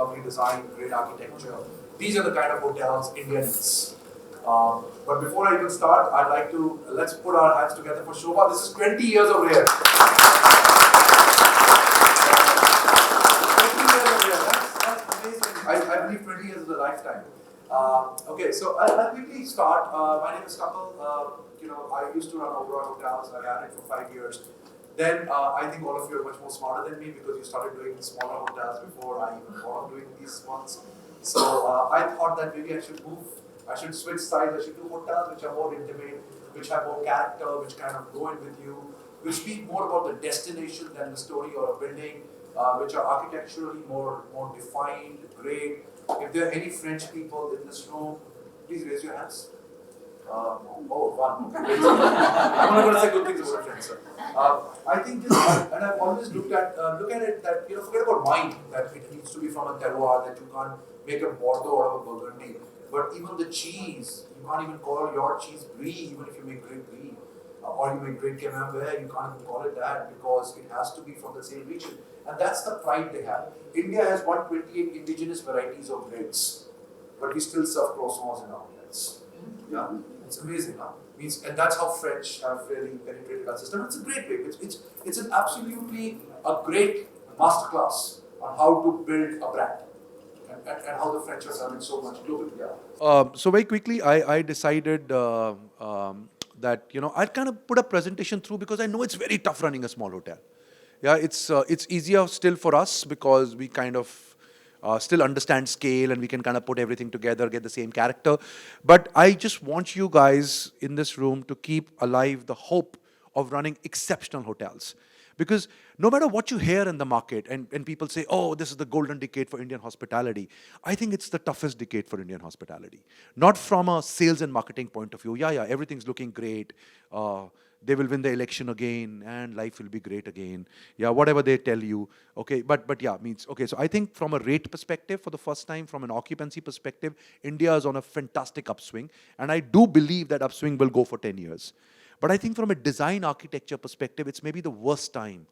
lovely design, great architecture. These are the kind of hotels India needs. But before I even start, I'd like to, let's put our hands together for Shobha. This is 20 years of Rare. 20 years of Rare, that's amazing. I believe 20 years is a lifetime. Okay, so I'll quickly start. My name is Kapil. I used to run Oberoi Hotels. I ran it for 5 years. Then I think all of you are much more smarter than me because you started doing smaller hotels before I even thought of doing these ones. So I thought that maybe I should move. I should switch sides. I should do hotels which are more intimate, which have more character, which kind of go in with you, which speak more about the destination than the story or a building, which are architecturally more defined, great. If there are any French people in this room, please raise your hands. One. Okay. I'm not going to say good things about French, sir. I think this, and I've always look at it that forget about wine, that it needs to be from a terroir, that you can't make a Bordeaux out of a Burgundy. But even the cheese, you can't even call your cheese brie, even if you make great brie, or you make great camembert, you can't even call it that because it has to be from the same region. And that's the pride they have. India has 128 indigenous varieties of breads, but we still serve croissants in our hotels. Yeah, it's amazing, huh? And that's how French have really penetrated our system. It's a great way. It's an absolutely a great masterclass on how to build a brand and how the French have done it so much globally. Yeah. So very quickly, I decided that I'd kind of put a presentation through because I know it's very tough running a small hotel. Yeah, it's easier still for us because we kind of still understand scale and we can kind of put everything together, get the same character. But I just want you guys in this room to keep alive the hope of running exceptional hotels. Because no matter what you hear in the market, and people say, oh, this is the golden decade for Indian hospitality, I think it's the toughest decade for Indian hospitality. Not from a sales and marketing point of view. Yeah, everything's looking great. They will win the election again and life will be great again. Yeah, whatever they tell you. Okay, but yeah, means, okay, so I think from a rate perspective, for the first time, from an occupancy perspective, India is on a fantastic upswing. And I do believe that upswing will go for 10 years. But I think from a design architecture perspective, it's maybe the worst time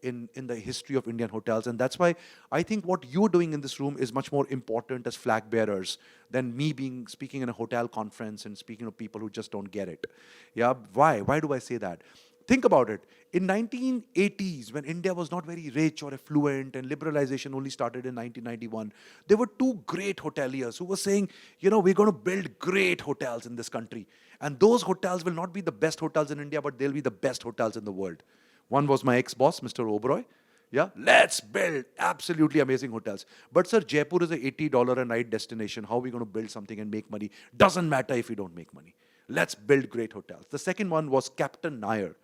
in the history of Indian hotels. And that's why I think what you're doing in this room is much more important as flag bearers than me speaking in a hotel conference and speaking to people who just don't get it. Yeah, why? Why do I say that? Think about it. In 1980s, when India was not very rich or affluent and liberalization only started in 1991, there were two great hoteliers who were saying, we're going to build great hotels in this country. And those hotels will not be the best hotels in India, but they'll be the best hotels in the world. One was my ex-boss, Mr. Oberoi. Yeah, let's build absolutely amazing hotels. But sir, Jaipur is a $80 a night destination. How are we going to build something and make money? Doesn't matter if we don't make money. Let's build great hotels. The second one was Captain Nair.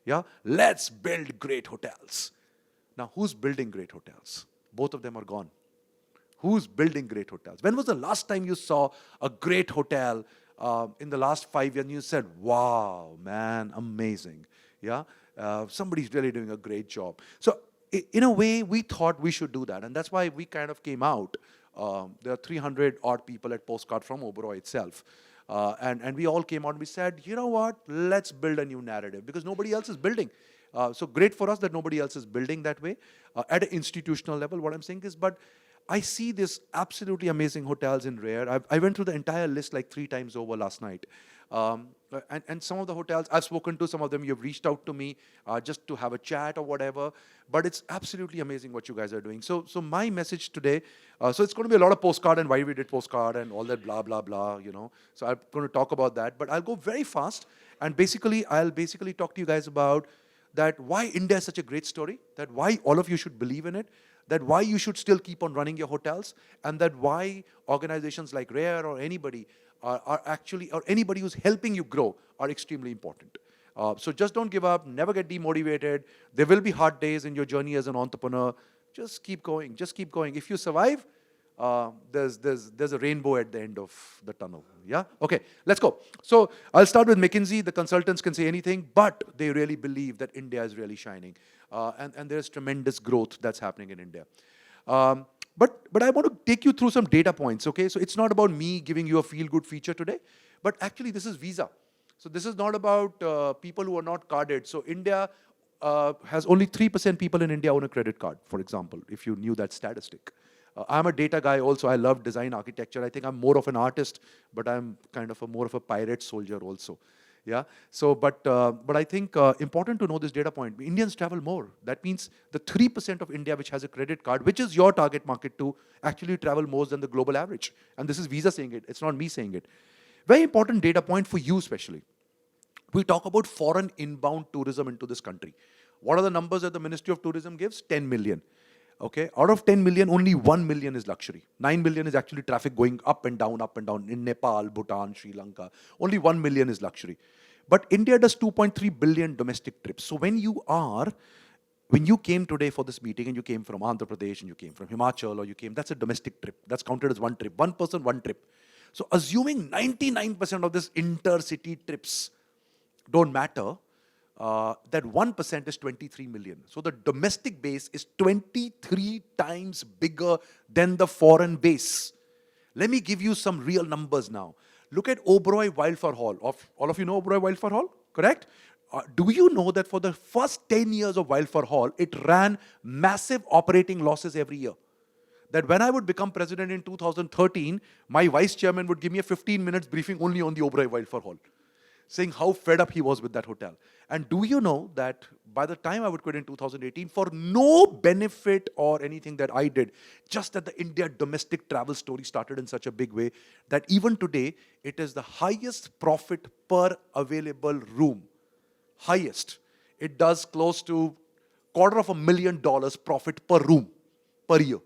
Yeah, let's build great hotels. Now, who's building great hotels? Both of them are gone. Who's building great hotels? When was the last time you saw a great hotel in the last 5 years and you said, wow, man, amazing. Yeah, somebody's really doing a great job. So in a way, we thought we should do that. And that's why we kind of came out. There are 300 odd people at Postcard from Oberoi itself. And we all came out and we said, you know what, let's build a new narrative because nobody else is building. So great for us that nobody else is building that way. At an institutional level, what I'm saying is, but I see this absolutely amazing hotels in Rare. I went through the entire list like 3 times over last night. And some of the hotels, I've spoken to some of them, you've reached out to me just to have a chat or whatever. But it's absolutely amazing what you guys are doing. So my message today, so it's going to be a lot of postcard and why we did postcard and all that blah, blah, blah, So I'm going to talk about that. But I'll go very fast. And I'll basically talk to you guys about that why India is such a great story, that why all of you should believe in it, that why you should still keep on running your hotels, and that why organizations like Rare or anybody are actually, or anybody who's helping you grow are extremely important. So just don't give up, never get demotivated. There will be hard days in your journey as an entrepreneur. Just keep going, just keep going. If you survive, there's a rainbow at the end of the tunnel. Yeah? Okay, let's go. So I'll start with McKinsey. The consultants can say anything, but they really believe that India is really shining. And there's tremendous growth that's happening in India. But I want to take you through some data points, okay? So it's not about me giving you a feel-good feature today, but actually this is Visa. So this is not about people who are not carded. So India has only 3% people in India own a credit card, for example, if you knew that statistic. I'm a data guy also. I love design architecture. I think I'm more of an artist, but I'm kind of more of a pirate soldier also. Yeah. So, but I think important to know this data point. Indians travel more. That means the 3% of India which has a credit card, which is your target market to actually travel more than the global average. And this is Visa saying it. It's not me saying it. Very important data point for you especially. We talk about foreign inbound tourism into this country. What are the numbers that the Ministry of Tourism gives? 10 million. Okay, out of 10 million, only 1 million is luxury. 9 million is actually traffic going up and down in Nepal, Bhutan, Sri Lanka. Only 1 million is luxury. But India does 2.3 billion domestic trips. So when you came today for this meeting and you came from Andhra Pradesh and you came from Himachal or you came, that's a domestic trip. That's counted as one trip. One person, one trip. So assuming 99% of this intercity trips don't matter, that 1% is 23 million. So the domestic base is 23 times bigger than the foreign base. Let me give you some real numbers now. Look at Oberoi Wildflower Hall. All of you know Oberoi Wildflower Hall, correct? Do you know that for the first 10 years of Wildflower Hall, it ran massive operating losses every year? That when I would become president in 2013, my vice chairman would give me a 15 minutes briefing only on the Oberoi Wildflower Hall, saying how fed up he was with that hotel. And do you know that by the time I would quit in 2018, for no benefit or anything that I did, just that the India domestic travel story started in such a big way, that even today, it is the highest profit per available room. Highest. It does close to $250,000 profit per room, per year.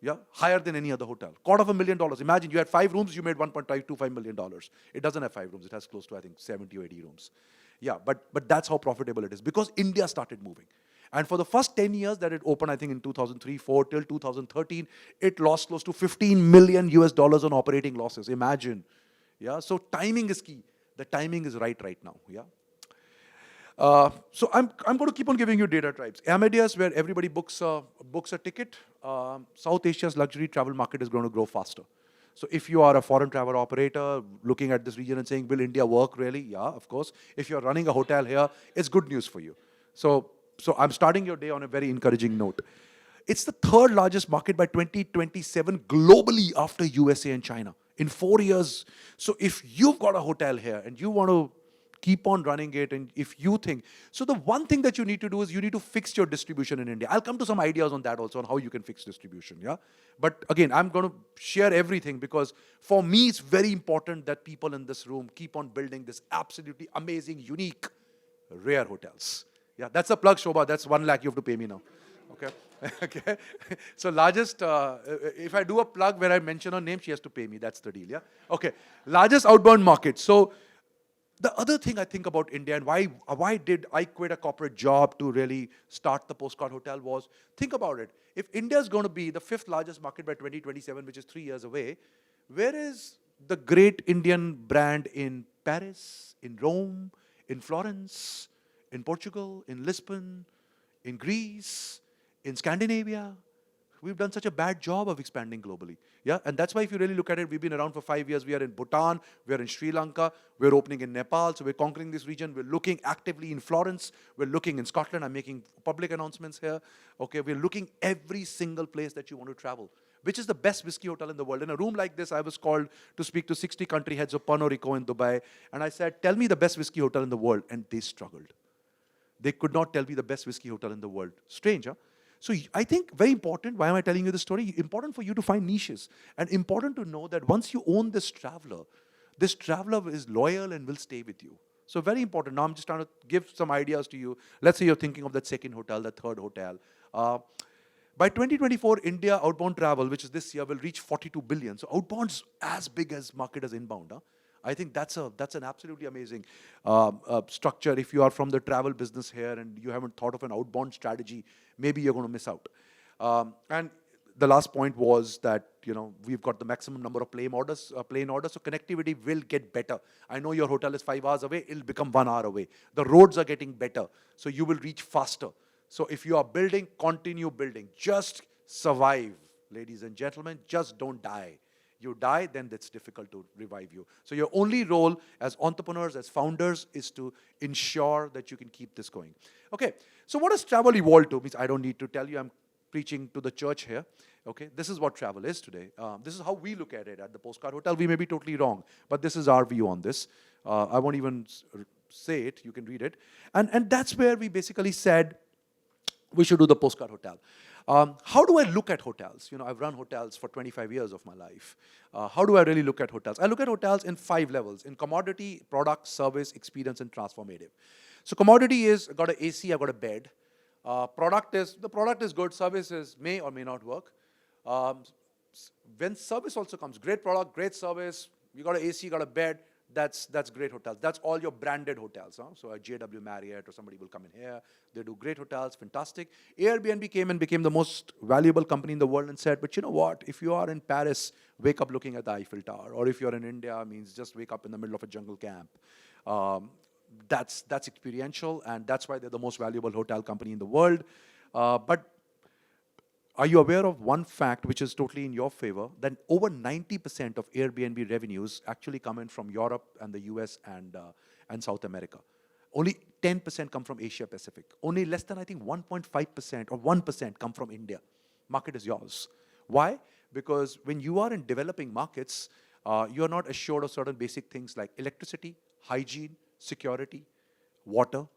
Yeah, higher than any other hotel. $250,000. Imagine you had 5 rooms, you made $1.25 million. It doesn't have 5 rooms. It has close to, I think, 70 or 80 rooms. Yeah, but that's how profitable it is because India started moving. And for the first 10 years that it opened, I think in 2003, 4 till 2013, it lost close to 15 million US dollars on operating losses. Imagine. Yeah, so timing is key. The timing is right now. Yeah. So I'm going to keep on giving you data types. Amadeus, where everybody books a ticket. South Asia's luxury travel market is going to grow faster. So if you are a foreign travel operator looking at this region and saying, will India work really? Yeah, of course. If you're running a hotel here, it's good news for you. So I'm starting your day on a very encouraging note. It's the third largest market by 2027 globally after USA and China in 4 years. So if you've got a hotel here and you want to keep on running it, and if you think, so the one thing that you need to do is you need to fix your distribution in India. I'll come to some ideas on that also, on how you can fix distribution, yeah? But again, I'm going to share everything because for me, it's very important that people in this room keep on building this absolutely amazing, unique, rare hotels. Yeah, that's a plug, Shobha. That's 1 lakh you have to pay me now. Okay. Okay. So largest, if I do a plug where I mention her name, she has to pay me. That's the deal, yeah? Okay. Largest outbound market. So the other thing I think about India and why did I quit a corporate job to really start the Postcard Hotel was, think about it. If India is going to be the 5th largest market by 2027, which is 3 years away, where is the great Indian brand in Paris, in Rome, in Florence, in Portugal, in Lisbon, in Greece, in Scandinavia? We've done such a bad job of expanding globally. Yeah, and that's why if you really look at it, we've been around for 5 years. We are in Bhutan, we are in Sri Lanka, we're opening in Nepal, so we're conquering this region. We're looking actively in Florence, we're looking in Scotland. I'm making public announcements here. Okay, we're looking every single place that you want to travel. Which is the best whiskey hotel in the world? In a room like this, I was called to speak to 60 country heads of Pernod Ricard in Dubai, and I said, tell me the best whiskey hotel in the world, and they struggled. They could not tell me the best whiskey hotel in the world. Strange, huh? So I think very important, why am I telling you this story? Important for you to find niches. And important to know that once you own this traveler is loyal and will stay with you. So very important. Now I'm just trying to give some ideas to you. Let's say you're thinking of that second hotel, that third hotel. By 2024, India outbound travel, which is this year, will reach 42 billion. So outbound's as big as market as inbound. Huh? I think that's an absolutely amazing structure. If you are from the travel business here and you haven't thought of an outbound strategy, maybe you're going to miss out. And the last point was that we've got the maximum number of plane orders, so connectivity will get better. I know your hotel is 5 hours away; it'll become 1 hour away. The roads are getting better, so you will reach faster. So if you are building, continue building. Just survive, ladies and gentlemen. Just don't die. You die, then it's difficult to revive you. So your only role as entrepreneurs, as founders, is to ensure that you can keep this going. Okay, so what does travel evolve to? Means I don't need to tell you, I'm preaching to the church here. Okay, this is what travel is today. This is how we look at it at the Postcard Hotel. We may be totally wrong, but this is our view on this. I won't even say it. You can read it, and that's where we basically said we should do the Postcard Hotel. How do I look at hotels? You know, I've run hotels for 25 years of my life. How do I really look at hotels? I look at hotels in 5 levels: in commodity, product, service, experience, and transformative. So commodity is, I got an AC, I got a bed. The product is good, services may or may not work. When service also comes, great product, great service, you got an AC, you got a bed, that's great hotels. That's all your branded hotels. Huh? So a JW Marriott or somebody will come in here, they do great hotels, fantastic. Airbnb came and became the most valuable company in the world and said, but you know what, if you are in Paris, wake up looking at the Eiffel Tower, or if you're in India, means just wake up in the middle of a jungle camp. That's experiential, and that's why they're the most valuable hotel company in the world. But are you aware of one fact which is totally in your favor? That over 90% of Airbnb revenues actually come in from Europe and the US and South America. Only 10% come from Asia Pacific. Only less than, I think, 1.5% or 1% come from India. Market is yours. Why? Because when you are in developing markets, you are not assured of certain basic things like electricity, hygiene, security, water.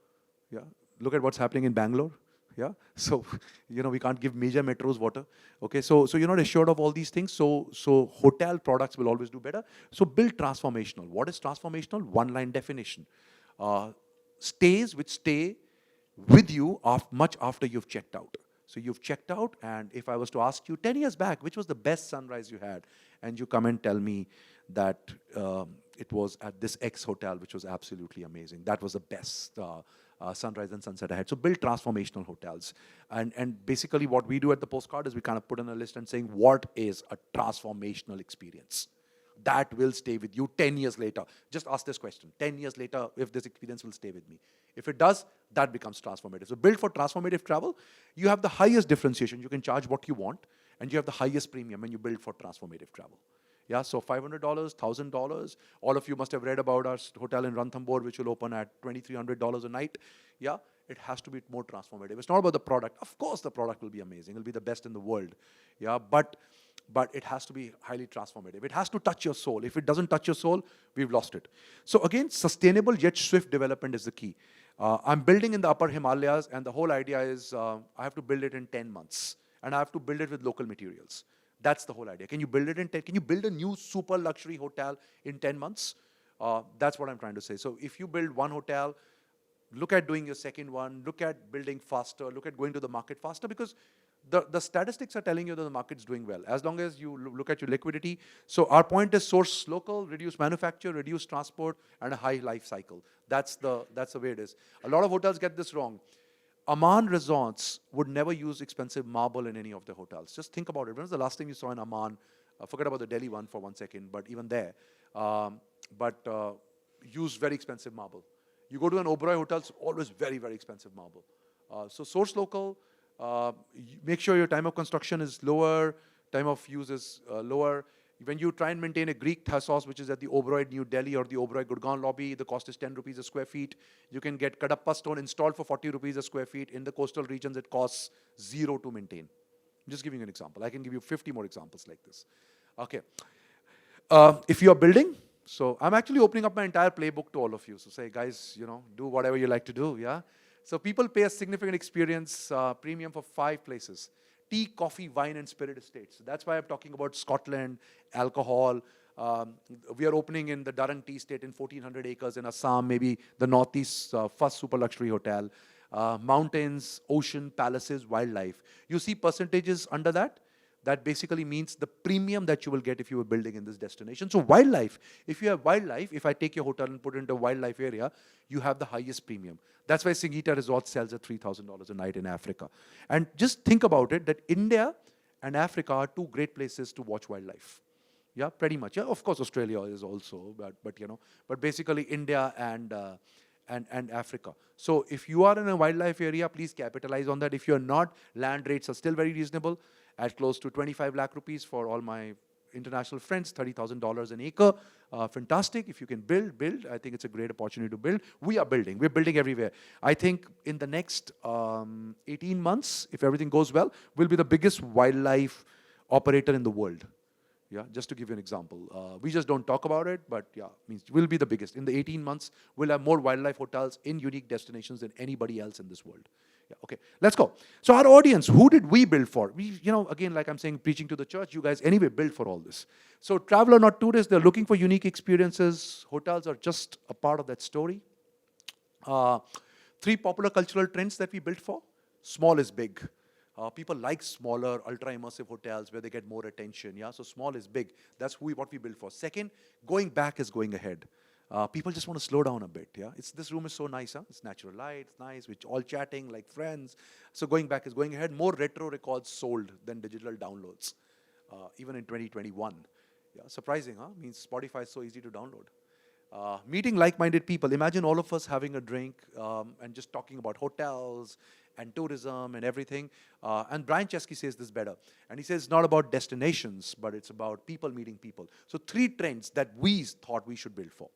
Yeah, look at what's happening in Bangalore. Yeah, so we can't give major metros water. Okay, so you're not assured of all these things. So hotel products will always do better. So build transformational. What is transformational? One-line definition. Stays which stay with you much after you've checked out. So you've checked out, and if I was to ask you 10 years back, which was the best sunrise you had, and you come and tell me that it was at this X hotel, which was absolutely amazing. That was the best sunrise and sunset I had. So build transformational hotels. And basically what we do at the Postcard is we kind of put in a list and saying, what is a transformational experience that will stay with you 10 years later? Just ask this question. 10 years later, if this experience will stay with me. If it does, that becomes transformative. So build for transformative travel. You have the highest differentiation. You can charge what you want, and you have the highest premium when you build for transformative travel. Yeah, so $500, $1,000. All of you must have read about our hotel in Ranthambore, which will open at $2,300 a night. Yeah, it has to be more transformative. It's not about the product. Of course, the product will be amazing. It'll be the best in the world. Yeah, but it has to be highly transformative. It has to touch your soul. If it doesn't touch your soul, we've lost it. So again, sustainable yet swift development is the key. I'm building in the upper Himalayas, and the whole idea is I have to build it in 10 months, and I have to build it with local materials. That's the whole idea. Can you build it in 10? Can you build a new super luxury hotel in 10 months? That's what I'm trying to say. So if you build one hotel, look at doing your second one, look at building faster, look at going to the market faster, because the statistics are telling you that the market's doing well, as long as you look at your liquidity. So our point is source local, reduce manufacture, reduce transport, and a high life cycle. That's the way it is. A lot of hotels get this wrong. Amman resorts would never use expensive marble in any of the hotels. Just think about it. When was the last time you saw in Amman? Forget about the Delhi one for 1 second, but even there. Use very expensive marble. You go to an Oberoi hotel, it's always very, very expensive marble. So source local, make sure your time of construction is lower, time of use is lower. When you try and maintain a Greek ethos, which is at the Oberoi New Delhi or the Oberoi Gurgaon lobby, the cost is 10 rupees a square feet. You can get Kadapa stone installed for 40 rupees a square feet. In the coastal regions, it costs 0 to maintain. I'm just giving you an example. I can give you 50 more examples like this. Okay. If you're building, so I'm actually opening up my entire playbook to all of you. So say, guys, do whatever you like to do, yeah? So people pay a significant experience premium for 5 places. Tea, coffee, wine, and spirit estates. So that's why I'm talking about Scotland, alcohol. We are opening in the Durham Tea Estate in 1,400 acres in Assam, maybe the Northeast's first super luxury hotel. Mountains, ocean, palaces, wildlife. You see percentages under that? That basically means the premium that you will get if you were building in this destination. So wildlife, if you have wildlife, if I take your hotel and put it into a wildlife area, you have the highest premium. That's why Singita Resort sells at $3,000 a night in Africa. And just think about it, that India and Africa are 2 great places to watch wildlife. Yeah, pretty much. Yeah, of course, Australia is also, but basically India and Africa. So if you are in a wildlife area, please capitalize on that. If you're not, land rates are still very reasonable, at close to 25 lakh rupees for all my international friends, $30,000 an acre. Fantastic. If you can build. I think it's a great opportunity to build. We are building. We're building everywhere. I think in the next 18 months, if everything goes well, we'll be the biggest wildlife operator in the world. Yeah, just to give you an example. We just don't talk about it, but yeah, means we'll be the biggest. In the 18 months, we'll have more wildlife hotels in unique destinations than anybody else in this world. Yeah, okay, let's go. So our audience, who did we build for? We, again, like I'm saying, preaching to the church, you guys anyway built for all this. So traveler, not tourists, they're looking for unique experiences. Hotels are just a part of that story. 3 popular cultural trends that we built for. Small is big. People like smaller, ultra-immersive hotels where they get more attention. Yeah, so small is big. That's what we built for. Second, going back is going ahead. People just want to slow down a bit. Yeah, this room is so nice. Huh? It's natural light. It's nice. We're all chatting like friends. So going back is going ahead. More retro records sold than digital downloads, even in 2021. Yeah, surprising, huh? Means Spotify is so easy to download. Meeting like-minded people. Imagine all of us having a drink and just talking about hotels and tourism and everything. And Brian Chesky says this better. And he says it's not about destinations, but it's about people meeting people. So 3 trends that we thought we should build for.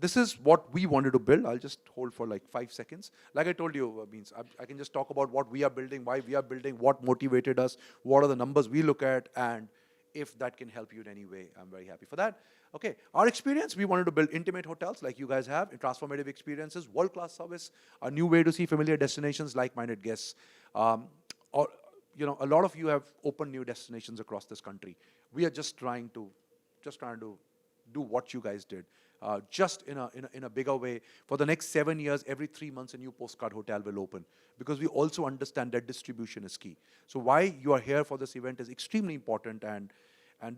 This is what we wanted to build. I'll just hold for like 5 seconds. Like I told you, means I can just talk about what we are building, why we are building, what motivated us, what are the numbers we look at, and if that can help you in any way, I'm very happy for that. Okay, our experience, we wanted to build intimate hotels like you guys have, transformative experiences, world-class service, a new way to see familiar destinations, like-minded guests. A lot of you have opened new destinations across this country. We are just trying to do what you guys did. Just in a bigger way. For the next 7 years, every 3 months, a new postcard hotel will open, because we also understand that distribution is key. So why you are here for this event is extremely important, and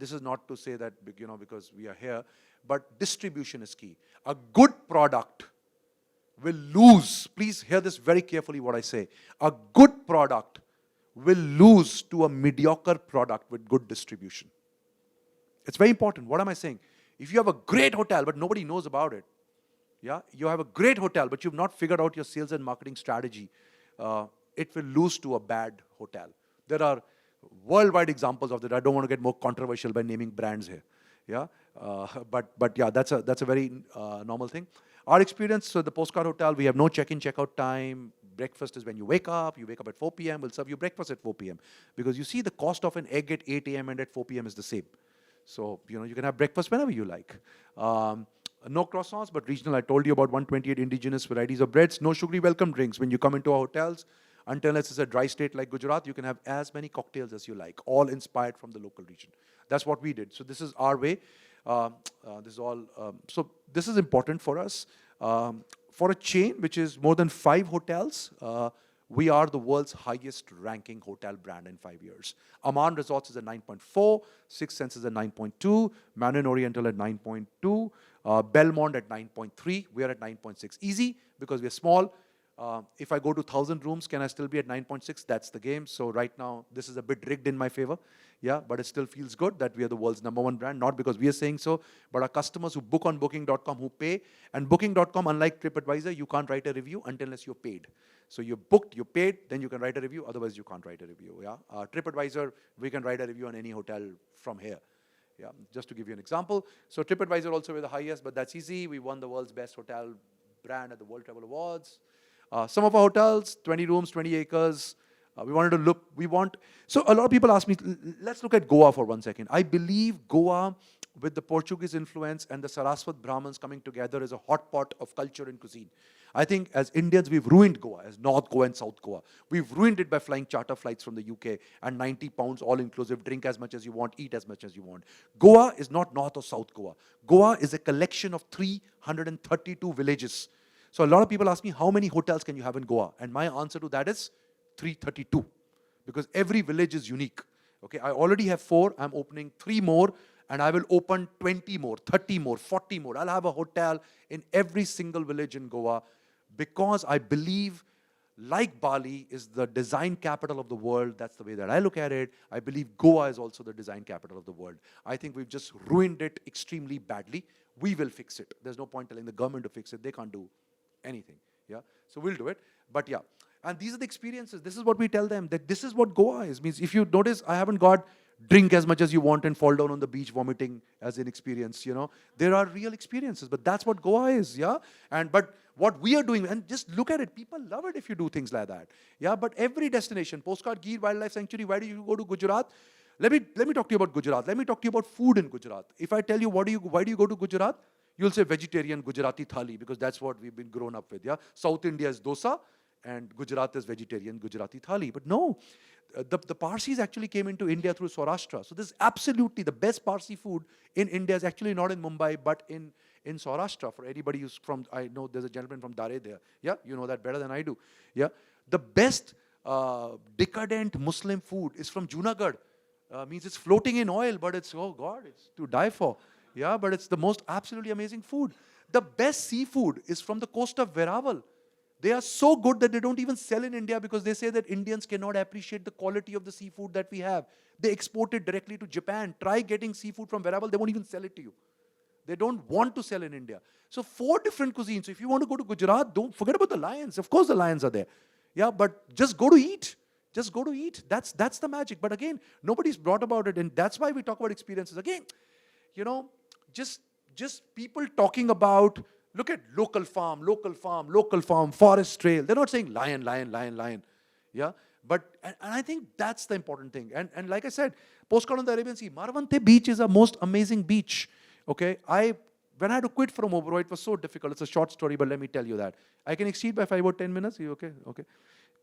this is not to say that because we are here, but distribution is key. A good product will lose. Please hear this very carefully. What I say: a good product will lose to a mediocre product with good distribution. It's very important. What am I saying? If you have a great hotel, but nobody knows about it, yeah, you have a great hotel, but you've not figured out your sales and marketing strategy, it will lose to a bad hotel. There are worldwide examples of that. I don't want to get more controversial by naming brands here. Yeah, but yeah, that's a very normal thing. Our experience, so the postcard hotel, we have no check-in, check-out time. Breakfast is when you wake up at 4 p.m., we'll serve you breakfast at 4 p.m. Because you see the cost of an egg at 8 a.m. and at 4 p.m. is the same. So, you can have breakfast whenever you like. No croissants, but regional. I told you about 128 indigenous varieties of breads. No sugary welcome drinks. When you come into our hotels, unless it's a dry state like Gujarat, you can have as many cocktails as you like, all inspired from the local region. That's what we did. So this is our way. This is all. So this is important for us. For a chain which is more than 5 hotels, we are the world's highest ranking hotel brand in 5 years. Aman Resorts is at 9.4, Sixth Sense is at 9.2, Mandarin Oriental at 9.2, Belmont at 9.3, we are at 9.6. Easy, because we are small. If I go to 1,000 rooms, can I still be at 9.6? That's the game. So right now, this is a bit rigged in my favor. Yeah, but it still feels good that we are the world's #1 brand, not because we are saying so, but our customers who book on Booking.com, who pay. And Booking.com, unlike TripAdvisor, you can't write a review unless you're paid. So you booked, you paid, then you can write a review. Otherwise, you can't write a review. Yeah, TripAdvisor, we can write a review on any hotel from here. Yeah, just to give you an example. So TripAdvisor also we're the highest, but that's easy. We won the world's best hotel brand at the World Travel Awards. Some of our hotels, 20 rooms, 20 acres. So a lot of people ask me, let's look at Goa for 1 second. I believe Goa, with the Portuguese influence and the Saraswat Brahmins coming together, is a hot pot of culture and cuisine. I think as Indians, we've ruined Goa, as North Goa and South Goa. We've ruined it by flying charter flights from the UK and 90 pounds all-inclusive, drink as much as you want, eat as much as you want. Goa is not North or South Goa. Goa is a collection of 332 villages. So a lot of people ask me, how many hotels can you have in Goa? And my answer to that is 332. Because every village is unique. Okay, I already have 4. I'm opening 3 more. And I will open 20 more, 30 more, 40 more. I'll have a hotel in every single village in Goa, because I believe, like Bali is the design capital of the world. That's the way that I look at it. I believe Goa is also the design capital of the world. I think we've just ruined it extremely badly. We will fix it. There's no point telling the government to fix it. They can't do anything. Yeah, so we'll do it. But yeah, and these are the experiences. This is what we tell them, that this is what Goa is. Means if you notice, I haven't got drink as much as you want and fall down on the beach vomiting as an experience, you know. There are real experiences, but that's what Goa is, yeah? But what we are doing, and just look at it, people love it if you do things like that, yeah? But every destination, Postcard Gir Wildlife Sanctuary, why do you go to Gujarat? Let me talk to you about Gujarat. Let me talk to you about food in Gujarat. If I tell you, why do you go to Gujarat? You'll say vegetarian Gujarati thali, because that's what we've been grown up with, yeah? South India is dosa, and Gujarat is vegetarian Gujarati thali. But no, the Parsis actually came into India through Saurashtra. So this is absolutely the best Parsi food in India is actually not in Mumbai, but in Saurashtra. For anybody who's from, I know there's a gentleman from Dare there. Yeah, you know that better than I do. Yeah, the best decadent Muslim food is from Junagadh. Means it's floating in oil, but it's, oh God, it's to die for. Yeah, but it's the most absolutely amazing food. The best seafood is from the coast of Veraval. They are so good that they don't even sell in India because they say that Indians cannot appreciate the quality of the seafood that we have. They export it directly to Japan. Try getting seafood from Veraval, they won't even sell it to you. They don't want to sell in India. So 4 different cuisines. So if you want to go to Gujarat, don't forget about the lions. Of course the lions are there. Yeah, but just go to eat. Just go to eat. That's the magic. But again, nobody's brought about it. And that's why we talk about experiences. Again, you know, just people talking about, look at local farm, forest trail. They're not saying lion, lion, lion, lion. Yeah. But, and I think that's the important thing. And like I said, postcard on the Arabian Sea, Marvante Beach is a most amazing beach. Okay. When I had to quit from Oberoi, it was so difficult. It's a short story, but let me tell you that. I can exceed by 5 or 10 minutes. You okay? Okay.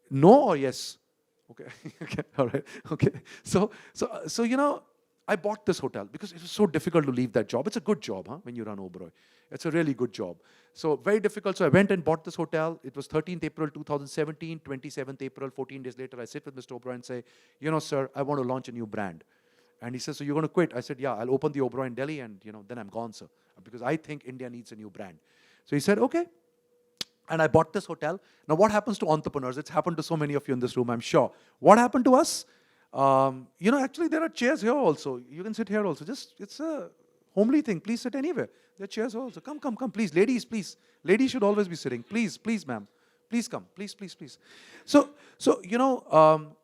No or yes? Okay. Okay. All right. Okay. So, you know, I bought this hotel because it was so difficult to leave that job. It's a good job, huh, when you run Oberoi. It's a really good job. So very difficult. So I went and bought this hotel. It was 13th April 2017, 27th April, 14 days later, I sit with Mr. Oberoi and say, you know, sir, I want to launch a new brand. And he says, so you're going to quit? I said, yeah, I'll open the Oberoi in Delhi and, you know, then I'm gone, sir. Because I think India needs a new brand. So he said, okay. And I bought this hotel. Now what happens to entrepreneurs? It's happened to so many of you in this room, I'm sure. What happened to us? You know, actually there are chairs here also. You can sit here also. Just, it's a homely thing. Please sit anywhere. There are chairs also. Come, please. Ladies, please. Ladies should always be sitting. Please, ma'am. Please come. Please. So you know,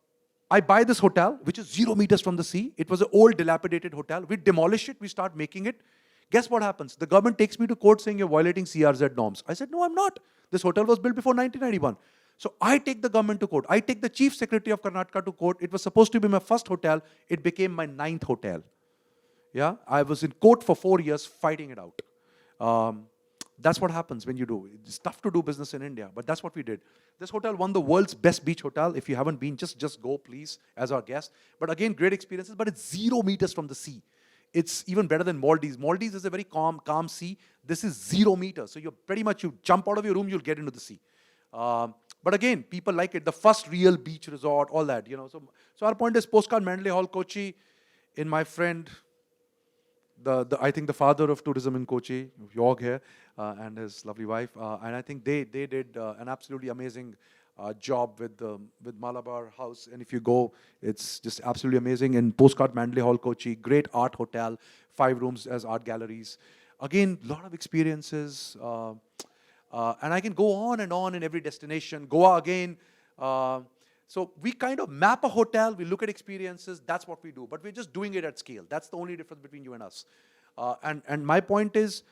I buy this hotel, which is 0 meters from the sea. It was an old dilapidated hotel. We demolish it. We start making it. Guess what happens? The government takes me to court saying you're violating CRZ norms. I said, no, I'm not. This hotel was built before 1991. So I take the government to court. I take the Chief Secretary of Karnataka to court. It was supposed to be my first hotel. It became my 9th hotel. Yeah, I was in court for 4 years fighting it out. That's what happens when you do. It's tough to do business in India, but that's what we did. This hotel won the world's best beach hotel. If you haven't been, just go, please, as our guest. But again, great experiences, but it's 0 meters from the sea. It's even better than Maldives. Maldives is a very calm sea. This is 0 meters. So you're pretty much, you jump out of your room, you'll get into the sea. But again, people like it. The first real beach resort, all that, you know. So our point is Postcard Mandalay Hall, Kochi, in my friend, I think the father of tourism in Kochi, Yog here, and his lovely wife. And I think they did an absolutely amazing job with Malabar House. And if you go, it's just absolutely amazing. And Postcard Mandalay Hall, Kochi, great art hotel, 5 rooms as art galleries. Again, a lot of experiences. And I can go on and on in every destination. Goa again. So we kind of map a hotel, we look at experiences, that's what we do. But we're just doing it at scale. That's the only difference between you and us. And my point is,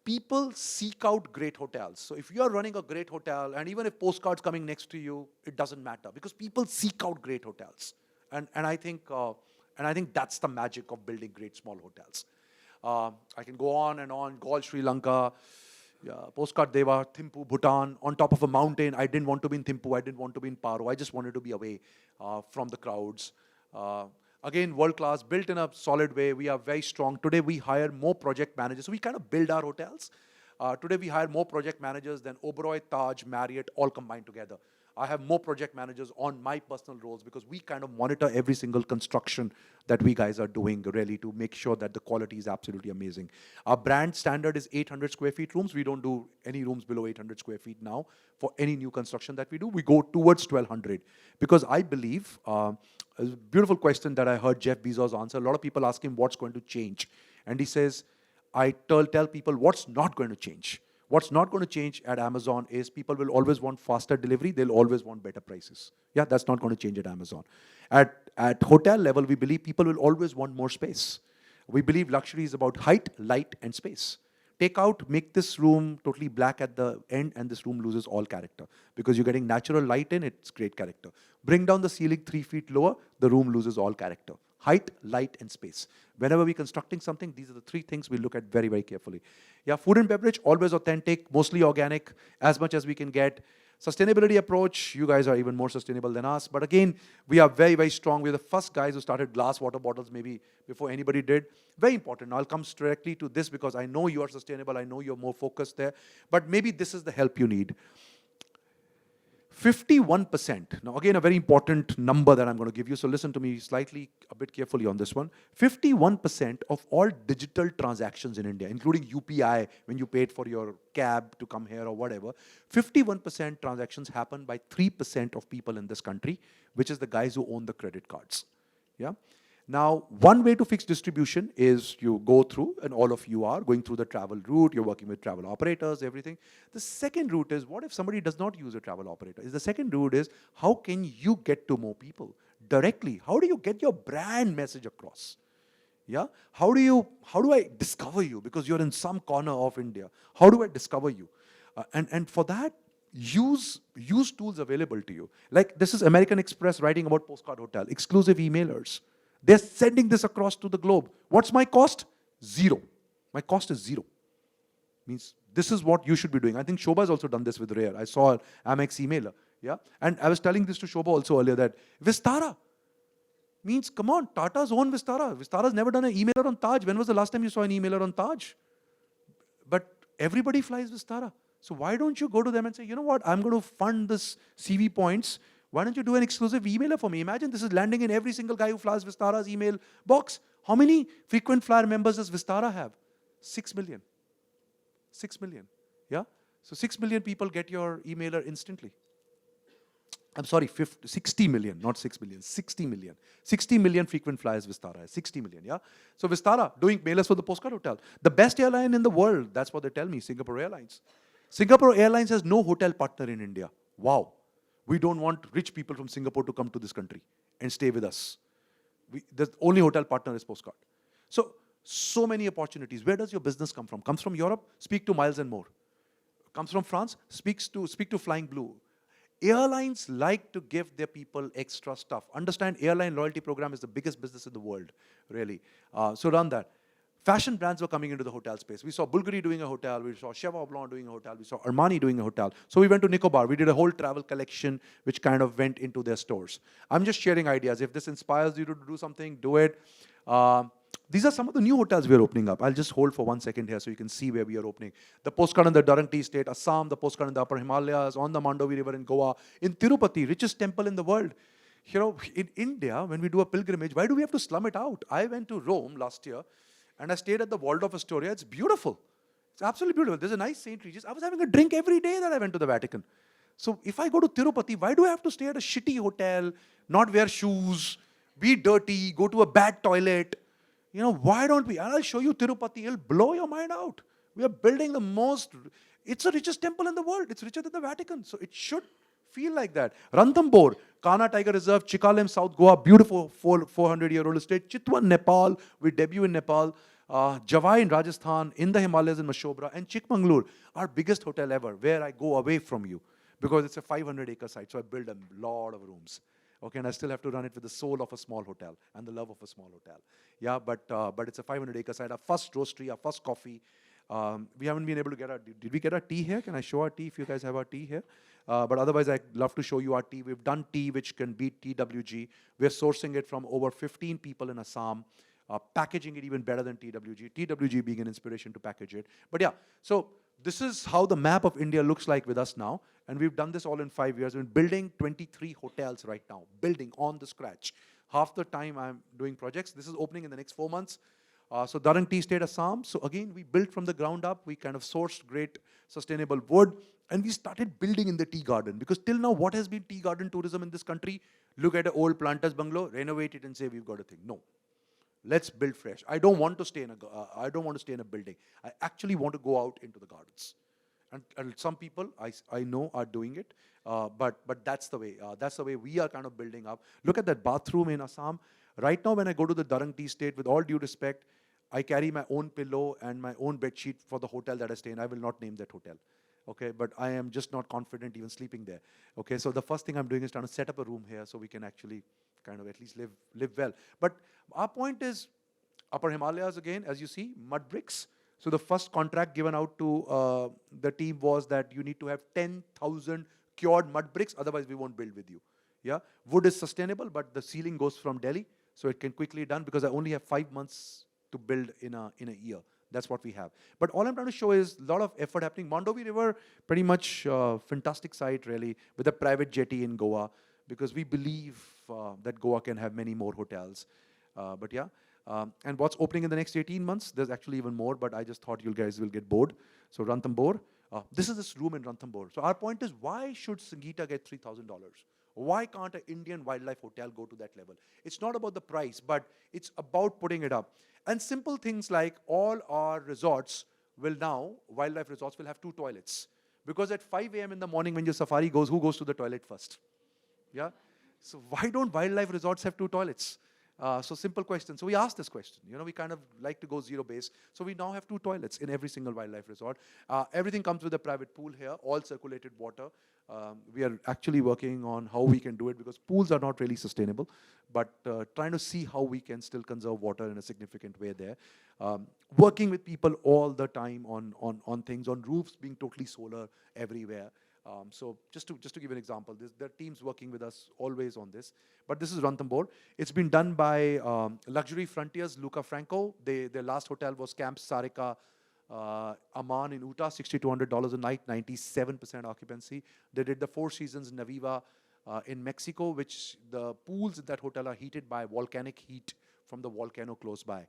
people seek out great hotels. So if you are running a great hotel, and even if Postcard's coming next to you, it doesn't matter. Because people seek out great hotels. And I think that's the magic of building great small hotels. I can go on and on, Gaul, Sri Lanka, yeah, Postcard Deva, Thimphu, Bhutan, on top of a mountain. I didn't want to be in Thimphu, I didn't want to be in Paro. I just wanted to be away from the crowds. Again, world class, built in a solid way. We are very strong. Today we hire more project managers. So we kind of build our hotels. Today we hire more project managers than Oberoi, Taj, Marriott, all combined together. I have more project managers on my personal roles because we kind of monitor every single construction that we guys are doing really to make sure that the quality is absolutely amazing. Our brand standard is 800 square feet rooms. We don't do any rooms below 800 square feet now for any new construction that we do. We go towards 1200 because I believe, a beautiful question that I heard Jeff Bezos answer. A lot of people ask him what's going to change. And he says, I tell people what's not going to change. What's not going to change at Amazon is people will always want faster delivery. They'll always want better prices. Yeah, that's not going to change at Amazon. At hotel level, we believe people will always want more space. We believe luxury is about height, light, and space. Take out, make this room totally black at the end, and this room loses all character. Because you're getting natural light in, it's great character. Bring down the ceiling 3 feet lower, the room loses all character. Height, light, and space. Whenever we're constructing something, these are the 3 things we look at very, very carefully. Yeah, food and beverage, always authentic, mostly organic, as much as we can get. Sustainability approach, you guys are even more sustainable than us. But again, we are very, very strong. We're the first guys who started glass water bottles maybe before anybody did. Very important. I'll come directly to this because I know you are sustainable. I know you're more focused there. But maybe this is the help you need. 51%. Now, again, a very important number that I'm going to give you. So listen to me slightly, a bit carefully on this one. 51% of all digital transactions in India, including UPI, when you paid for your cab to come here or whatever, 51% transactions happen by 3% of people in this country, which is the guys who own the credit cards. Yeah. Now, one way to fix distribution is you go through, and all of you are going through the travel route, you're working with travel operators, everything. The second route is, what if somebody does not use a travel operator? The second route is, how can you get to more people directly? How do you get your brand message across? Yeah? How do I discover you? Because you're in some corner of India. How do I discover you? And for that, use tools available to you. Like this is American Express writing about Postcard Hotel, exclusive emailers. They're sending this across to the globe. What's my cost? 0. My cost is 0. Means this is what you should be doing. I think Shobha has also done this with Rare. I saw an Amex emailer. Yeah? And I was telling this to Shobha also earlier that Vistara means, come on, Tata's own Vistara. Vistara's never done an emailer on Taj. When was the last time you saw an emailer on Taj? But everybody flies Vistara. So why don't you go to them and say, you know what, I'm going to fund this CV points. Why don't you do an exclusive emailer for me? Imagine this is landing in every single guy who flies Vistara's email box. How many frequent flyer members does Vistara have? 6 million. 6 million. Yeah? So 6 million people get your emailer instantly. I'm sorry, 60 million, not 6 million, 60 million. 60 million frequent flyers Vistara has, 60 million, yeah? So Vistara, doing mailers for the Postcard Hotel. The best airline in the world, that's what they tell me, Singapore Airlines. Singapore Airlines has no hotel partner in India. Wow. We don't want rich people from Singapore to come to this country and stay with us. The only hotel partner is Postcard. So many opportunities. Where does your business come from? Comes from Europe? Speak to Miles and More. Comes from France? Speak to Flying Blue. Airlines like to give their people extra stuff. Understand, airline loyalty program is the biggest business in the world, really. So run that. Fashion brands were coming into the hotel space. We saw Bulgari doing a hotel. We saw Cheval Blanc doing a hotel. We saw Armani doing a hotel. So we went to Nicobar. We did a whole travel collection which kind of went into their stores. I'm just sharing ideas. If this inspires you to do something, do it. These are some of the new hotels we're opening up. I'll just hold for 1 second here so you can see where we are opening. The Postcard in the Durrang Tea Estate, Assam, the Postcard in the Upper Himalayas, on the Mandovi River in Goa, in Tirupati, richest temple in the world. You know, in India, when we do a pilgrimage, why do we have to slum it out? I went to Rome last year, and I stayed at the Waldorf Astoria. It's beautiful. It's absolutely beautiful. There's a nice St. Regis. I was having a drink every day that I went to the Vatican. So if I go to Tirupati, why do I have to stay at a shitty hotel, not wear shoes, be dirty, go to a bad toilet? You know, why don't we? And I'll show you Tirupati. It'll blow your mind out. We are building the most, it's the richest temple in the world. It's richer than the Vatican. So it should feel like that. Ranthambore, Kana Tiger Reserve, Chikalem, South Goa, beautiful 400-year-old estate. Chitwan, Nepal, we debut in Nepal. Javai in Rajasthan, in the Himalayas in Mashobra, and Chikmagalur, our biggest hotel ever, where I go away from you because it's a 500-acre site. So I build a lot of rooms. Okay, and I still have to run it with the soul of a small hotel and the love of a small hotel. Yeah, but it's a 500-acre site. Our first roastery, our first coffee. We haven't been able to get our, did we get our tea here? Can I show our tea if you guys have our tea here? But otherwise, I'd love to show you our tea. We've done tea which can beat TWG. We're sourcing it from over 15 people in Assam, packaging it even better than TWG. TWG being an inspiration to package it. But yeah, so this is how the map of India looks like with us now. And we've done this all in 5 years. We're building 23 hotels right now, building on the scratch. Half the time I'm doing projects. This is opening in the next 4 months. So Durrang Tea Estate, Assam. So again, we built from the ground up. We kind of sourced great sustainable wood. And we started building in the tea garden. Because till now, what has been tea garden tourism in this country? Look at an old planter's bungalow, renovate it and say, we've got a thing. No. Let's build fresh. I don't want to stay in a building. I actually want to go out into the gardens. and some people I know are doing it, but that's the way. That's the way we are kind of building up. Look at that bathroom in Assam. Right now, when I go to the Darang Tea State, with all due respect, I carry my own pillow and my own bed sheet for the hotel that I stay in. I will not name that hotel. Okay, but I am just not confident even sleeping there. Okay, so the first thing I'm doing is trying to set up a room here so we can actually kind of at least live well. But our point is, Upper Himalayas again, as you see, mud bricks. So the first contract given out to the team was that you need to have 10,000 cured mud bricks, otherwise we won't build with you. Yeah, wood is sustainable, but the ceiling goes from Delhi, so it can quickly done because I only have 5 months to build in a year. That's what we have. But all I'm trying to show is a lot of effort happening. Mandovi River, pretty much fantastic site really, with a private jetty in Goa, because we believe that Goa can have many more hotels. But yeah, and what's opening in the next 18 months? There's actually even more, but I just thought you guys will get bored. So Ranthambore, this is this room in Ranthambore. So our point is, why should Sangeeta get $3,000? Why can't an Indian wildlife hotel go to that level? It's not about the price, but it's about putting it up. And simple things like all our resorts will now, wildlife resorts will have 2 toilets. Because at 5 a.m. in the morning when your safari goes, who goes to the toilet first? Yeah? So why don't wildlife resorts have 2 toilets? So simple question. So we asked this question. You know, we kind of like to go zero base. So we now have 2 toilets in every single wildlife resort. Everything comes with a private pool here, all circulated water. We are actually working on how we can do it because pools are not really sustainable, but trying to see how we can still conserve water in a significant way there. Working with people all the time on things, on roofs being totally solar everywhere. So just to give an example, there are teams working with us always on this. But this is Ranthambore. It's been done by Luxury Frontiers, Luca Franco. Their last hotel was Camp Sarika Aman in Utah, $6,200 a night, 97% occupancy. They did the Four Seasons in Naviva in Mexico, which the pools in that hotel are heated by volcanic heat from the volcano close by.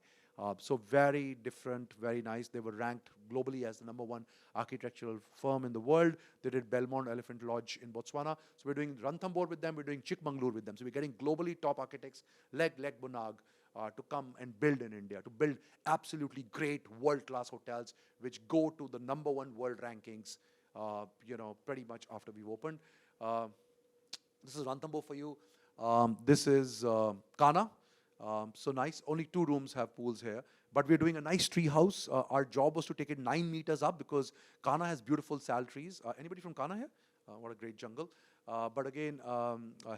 So very different, very nice. They were ranked globally as the #1 architectural firm in the world. They did Belmont Elephant Lodge in Botswana. So we're doing Ranthambore with them. We're doing Chikmagalur with them. So we're getting globally top architects like Bonag to come and build in India, to build absolutely great world-class hotels which go to the #1 world rankings, pretty much after we've opened. This is Ranthambore for you. This is Kana. So nice. Only 2 rooms have pools here. But we're doing a nice tree house. Our job was to take it 9 meters up because Kana has beautiful sal trees. Anybody from Kana here? What a great jungle. But again,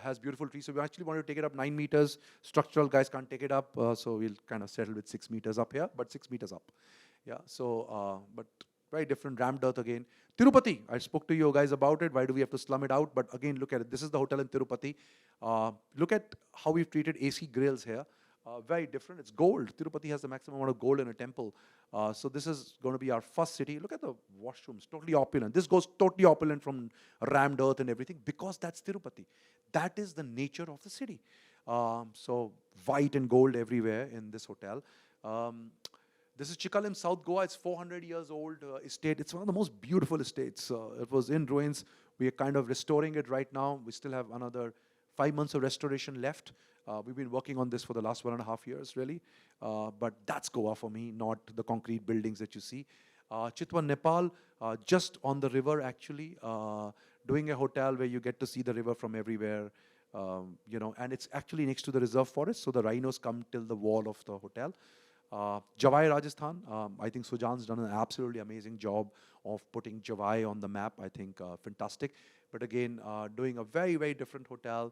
has beautiful trees. So we actually wanted to take it up 9 meters. Structural guys can't take it up. So we'll kind of settle with 6 meters up here, but 6 meters up. Yeah, so, but very different, rammed earth again. Tirupati, I spoke to you guys about it. Why do we have to slum it out? But again, look at it. This is the hotel in Tirupati. Look at how we've treated AC grills here. Very different. It's gold. Tirupati has the maximum amount of gold in a temple. So this is going to be our first city. Look at the washrooms, totally opulent. This goes totally opulent from rammed earth and everything because that's Tirupati. That is the nature of the city. So white and gold everywhere in this hotel. This is Chikalim, South Goa. It's 400 years old estate. It's one of the most beautiful estates. It was in ruins. We are kind of restoring it right now. We still have another 5 months of restoration left. We've been working on this for the last 1.5 years, really. But that's Goa for me, not the concrete buildings that you see. Chitwan, Nepal, just on the river, actually, doing a hotel where you get to see the river from everywhere. And it's actually next to the reserve forest, so the rhinos come till the wall of the hotel. Javai, Rajasthan, I think Sujan's done an absolutely amazing job of putting Javai on the map. I think fantastic. But again, doing a very, very different hotel,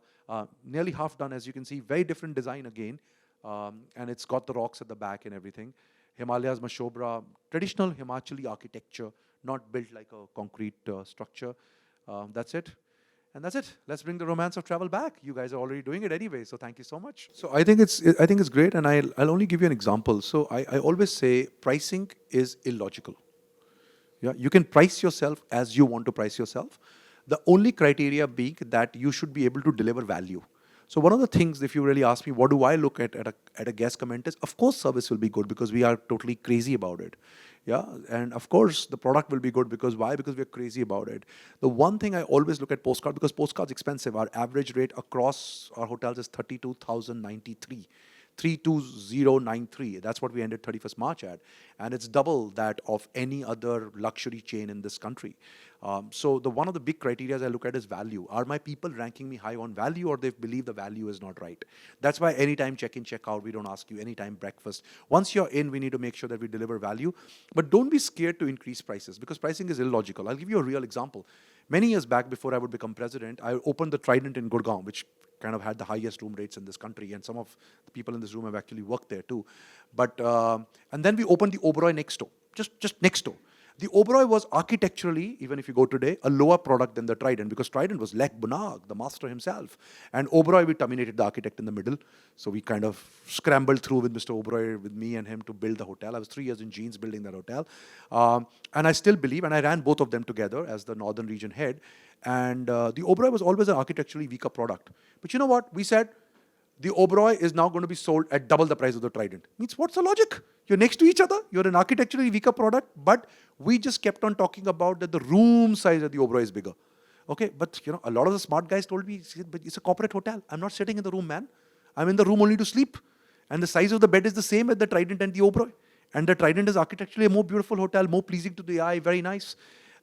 nearly half done, as you can see, very different design again. And it's got the rocks at the back and everything. Himalayas, Mashobra, traditional Himachali architecture, not built like a concrete structure. That's it. And that's it. Let's bring the romance of travel back. You guys are already doing it anyway, so thank you so much. So I think it's great, and I'll only give you an example. So I always say pricing is illogical. Yeah, you can price yourself as you want to price yourself. The only criteria being that you should be able to deliver value. So one of the things, if you really ask me, what do I look at a guest comment is, of course, service will be good because we are totally crazy about it. Yeah, and of course, the product will be good because why? Because we're crazy about it. The one thing I always look at postcard, because postcard's expensive. Our average rate across our hotels is 32,093. 32093. That's what we ended 31st March at. And it's double that of any other luxury chain in this country. So one of the big criteria I look at is value. Are my people ranking me high on value, or they believe the value is not right? That's why anytime check-in, check-out, we don't ask you. Anytime breakfast. Once you're in, we need to make sure that we deliver value. But don't be scared to increase prices, because pricing is illogical. I'll give you a real example. Many years back, before I would become president, I opened the Trident in Gurgaon, which kind of had the highest room rates in this country, and some of the people in this room have actually worked there too. But and then we opened the Oberoi next door, just next door. The Oberoi was architecturally, even if you go today, a lower product than the Trident, because Trident was Lech Bunag, the master himself. And Oberoi, we terminated the architect in the middle. So we kind of scrambled through with Mr. Oberoi, with me and him, to build the hotel. I was 3 years in jeans building that hotel. And I still believe, and I ran both of them together as the Northern Region head. And the Oberoi was always an architecturally weaker product. But you know what? We said, the Oberoi is now going to be sold at double the price of the Trident. Means, what's the logic? You're next to each other. You're an architecturally weaker product, but we just kept on talking about that the room size of the Oberoi is bigger. Okay, but a lot of the smart guys told me, but it's a corporate hotel. I'm not sitting in the room, man. I'm in the room only to sleep. And the size of the bed is the same as the Trident and the Oberoi. And the Trident is architecturally a more beautiful hotel, more pleasing to the eye, very nice.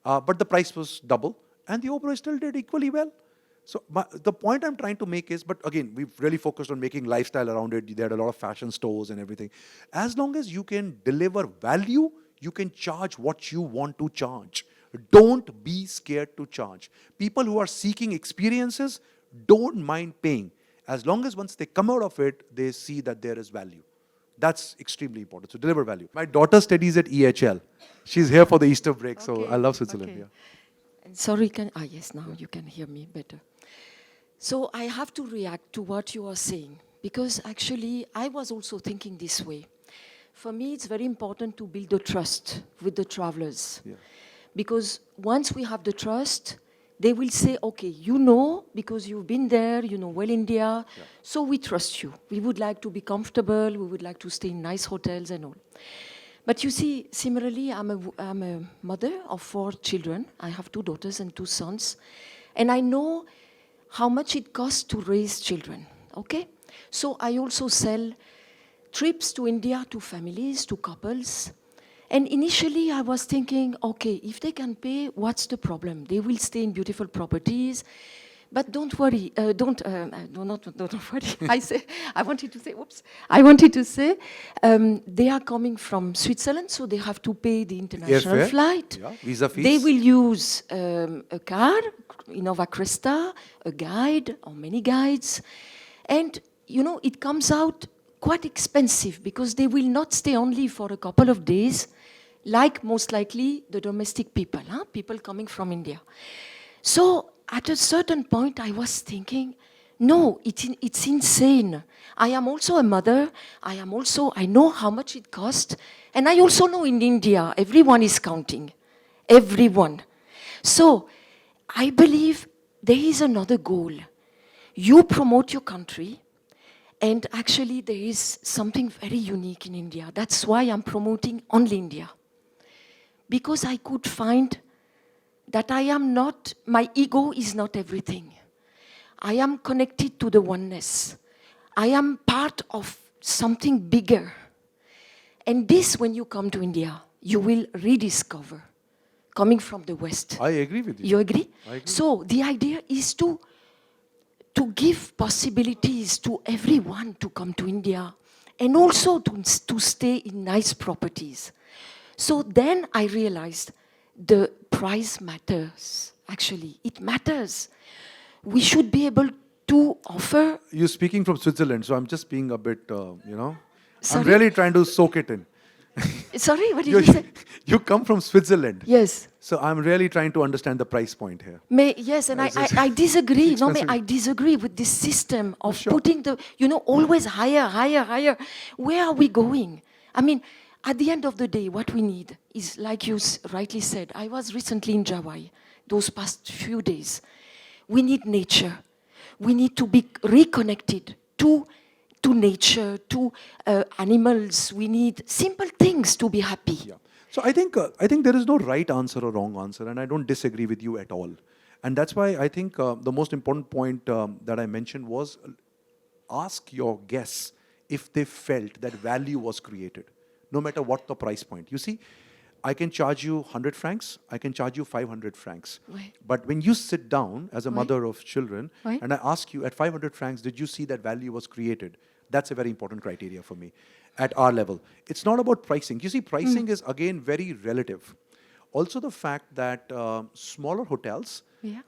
But the price was double. And the Oberoi still did equally well. So the point I'm trying to make is, but again, we've really focused on making lifestyle around it. There are a lot of fashion stores and everything. As long as you can deliver value, you can charge what you want to charge. Don't be scared to charge. People who are seeking experiences don't mind paying. As long as once they come out of it, they see that there is value. That's extremely important. So deliver value. My daughter studies at EHL. She's here for the Easter break, so I love Switzerland. Okay. Yeah. And sorry, yes, now you can hear me better. So I have to react to what you are saying, because actually I was also thinking this way. For me, it's very important to build a trust with the travelers. Yeah. Because once we have the trust, they will say, okay, because you've been there, you know well India, so we trust you. We would like to be comfortable, we would like to stay in nice hotels and all. But you see, similarly, I'm a mother of 4 children. I have 2 daughters and 2 sons. And I know how much it costs to raise children, okay? So I also sell trips to India to families, to couples. And initially I was thinking, okay, if they can pay, what's the problem? They will stay in beautiful properties. But don't worry, don't worry. I wanted to say, they are coming from Switzerland, so they have to pay the international Airfare, flight. yeah, visa fees. They will use a car, Innova Cresta, a guide, or many guides. And, it comes out quite expensive, because they will not stay only for a couple of days, like most likely the domestic people, people coming from India. So, at a certain point, I was thinking, no, it's insane. I am also a mother. I know how much it costs. And I also know in India, everyone is counting. Everyone. So, I believe there is another goal. You promote your country, and actually there is something very unique in India. That's why I'm promoting only India. Because I could find that my ego is not everything. I am connected to the oneness. I am part of something bigger. And this, when you come to India, you will rediscover, coming from the West. I agree with you. You agree? I agree. So the idea is to give possibilities to everyone to come to India, and also to stay in nice properties. So then I realized the price matters. Actually, it matters. We should be able to offer. You're speaking from Switzerland, so I'm just being a bit, I'm Sorry? really trying to soak it in. Sorry, what did you say? You come from Switzerland. Yes. So I'm really trying to understand the price point here. Yes, and I disagree. No, expensive. I disagree with this system of Sure. putting always higher, higher, higher. Where are we going? I mean, at the end of the day, what we need is, like you rightly said, I was recently in Hawaii, those past few days. We need nature. We need to be reconnected to nature, to animals. We need simple things to be happy. Yeah. So I think there is no right answer or wrong answer, and I don't disagree with you at all. And that's why I think the most important point that I mentioned was, ask your guests if they felt that value was created, no matter what the price point. You see, I can charge you 100 francs, I can charge you 500 francs. Oui. But when you sit down as a Oui. mother of children, Oui. and I ask you, at 500 francs, did you see that value was created? That's a very important criteria for me at our level. It's not about pricing. You see, pricing is, again, very relative. Also, the fact that smaller hotels, Yeah.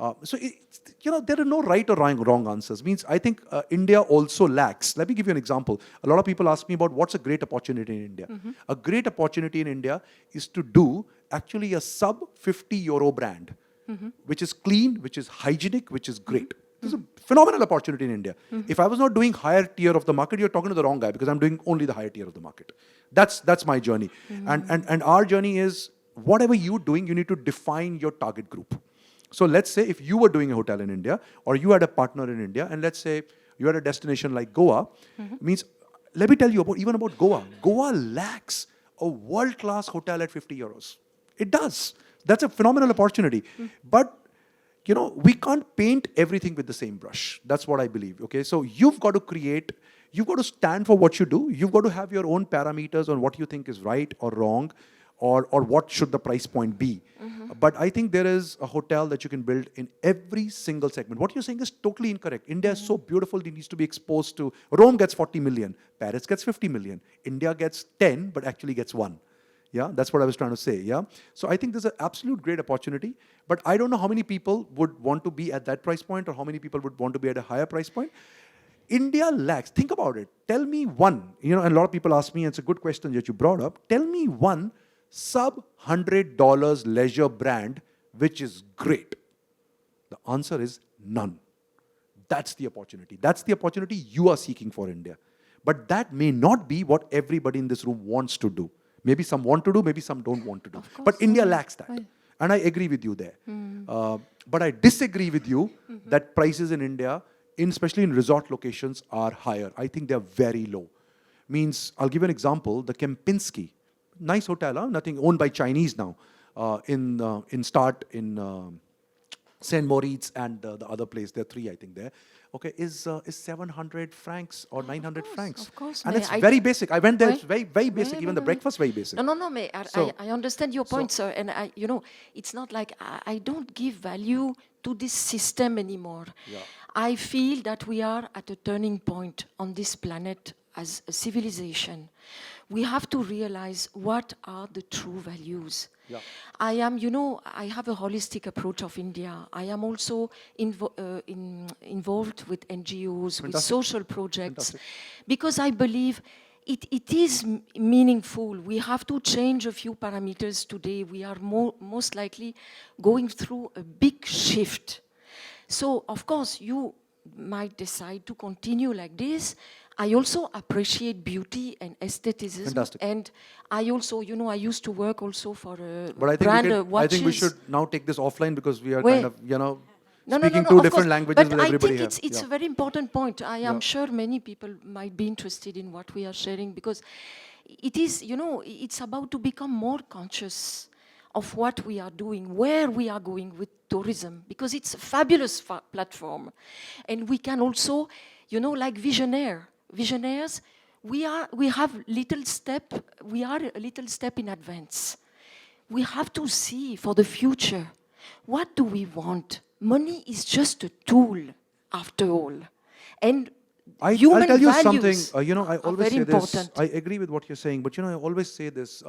there are no right or wrong answers. Means I think India also lacks. Let me give you an example. A lot of people ask me about what's a great opportunity in India. A great opportunity in India is to do actually a sub 50 euro brand, which is clean, which is hygienic, which is great. This is a phenomenal opportunity in India. If I was not doing higher tier of the market, you're talking to the wrong guy, because I'm doing only the higher tier of the market. That's my journey. And our journey is, whatever you're doing, you need to define your target group. So let's say if you were doing a hotel in India, or you had a partner in India, and let's say you had a destination like Goa, means, let me tell you even about Goa. Goa lacks a world-class hotel at 50 euros. It does. That's a phenomenal opportunity. But we can't paint everything with the same brush. That's what I believe, okay? So you've got to stand for what you do. You've got to have your own parameters on what you think is right or wrong, or what should the price point be. But I think there is a hotel that you can build in every single segment. What you're saying is totally incorrect. India is so beautiful, it needs to be exposed to. Rome gets 40 million, Paris gets 50 million, India gets 10, but actually gets 1. Yeah, that's what I was trying to say, yeah? So I think there's an absolute great opportunity, but I don't know how many people would want to be at that price point, or how many people would want to be at a higher price point. India lacks, think about it, tell me one, and a lot of people ask me, and it's a good question that you brought up, tell me one sub $100 leisure brand which is great. The answer is none. That's the opportunity. That's the opportunity you are seeking for India. But that may not be what everybody in this room wants to do. Maybe some want to do, maybe some don't want to do. But India lacks that. And I agree with you there. But I disagree with you that prices in India, especially in resort locations, are higher. I think they're very low. Means, I'll give you an example, the Kempinski. Nice hotel, nothing, owned by Chinese now, in St. Moritz and the other place, there are 3, I think, there. Okay, is 700 francs or 900 francs. Of course, and it's very basic. I went there, it's very, very basic. Even the breakfast, very basic. No, I understand your point, sir. And it's not like I don't give value to this system anymore. Yeah. I feel that we are at a turning point on this planet as a civilization. We have to realize what are the true values. Yeah. I have a holistic approach of India. I am also involved with NGOs, with social projects, because I believe it is meaningful. We have to change a few parameters today. We are most likely going through a big shift. So, of course, you might decide to continue like this. I also appreciate beauty and aestheticism. Fantastic. And I also, I used to work also for a but I think brand watches. I think we should now take this offline, because we are Wait. kind of, No, speaking of two course. different languages but with everybody I here. think it's a very important point. I am sure many people might be interested in what we are sharing, because it is, it's about to become more conscious of what we are doing, where we are going with tourism, because it's a fabulous platform. And we can also, like visionaires, we are a little step in advance. We have to see for the future, what do we want? Money is just a tool, after all. And I'll human tell you values something, I are always very say this, important. I agree with what you're saying, but I always say this,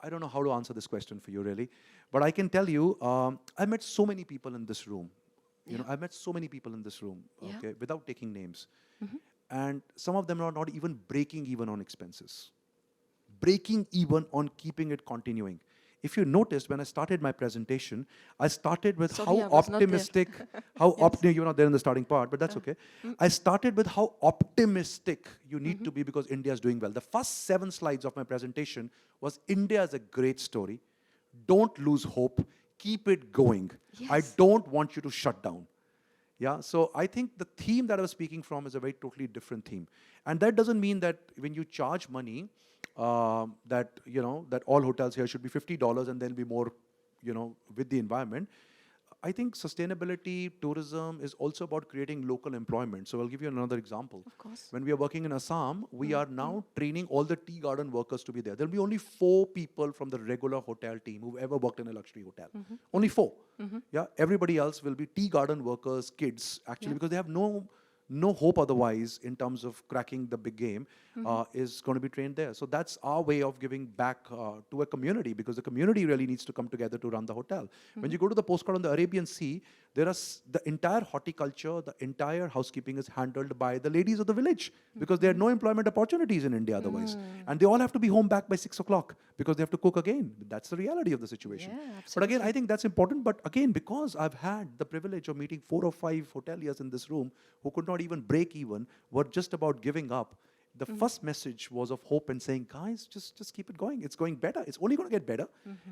I don't know how to answer this question for you really, but I can tell you, I met so many people in this room. I met so many people in this room, okay, without taking names. And some of them are not even breaking even on expenses. Breaking even on keeping it continuing. If you noticed, when I started my presentation, I started with Sorry, how I was not there. optimistic, you're not there in the starting part, but that's okay. I started with how optimistic you need to be, because India is doing well. The first 7 slides of my presentation was, India is a great story. Don't lose hope. Keep it going. Yes. I don't want you to shut down. Yeah, so I think the theme that I was speaking from is a very totally different theme. And that doesn't mean that when you charge money, that all hotels here should be $50 and then be more, with the environment. I think sustainability, tourism is also about creating local employment. So I'll give you another example. Of course. When we are working in Assam, we are now training all the tea garden workers to be there. There'll be only 4 people from the regular hotel team who've ever worked in a luxury hotel. Only 4. Yeah, everybody else will be tea garden workers, kids, actually, because they have no hope otherwise in terms of cracking the big game, is going to be trained there. So that's our way of giving back to a community, because the community really needs to come together to run the hotel. When you go to the postcard on the Arabian Sea, there are the entire horticulture, the entire housekeeping is handled by the ladies of the village, because there are no employment opportunities in India otherwise. And they all have to be home back by 6 o'clock because they have to cook again. That's the reality of the situation. Yeah, But again, I think that's important. But again, because I've had the privilege of meeting 4 or 5 hoteliers in this room who could not even break even, were just about giving up. The first message was of hope and saying, guys, just keep it going. It's going better. It's only going to get better.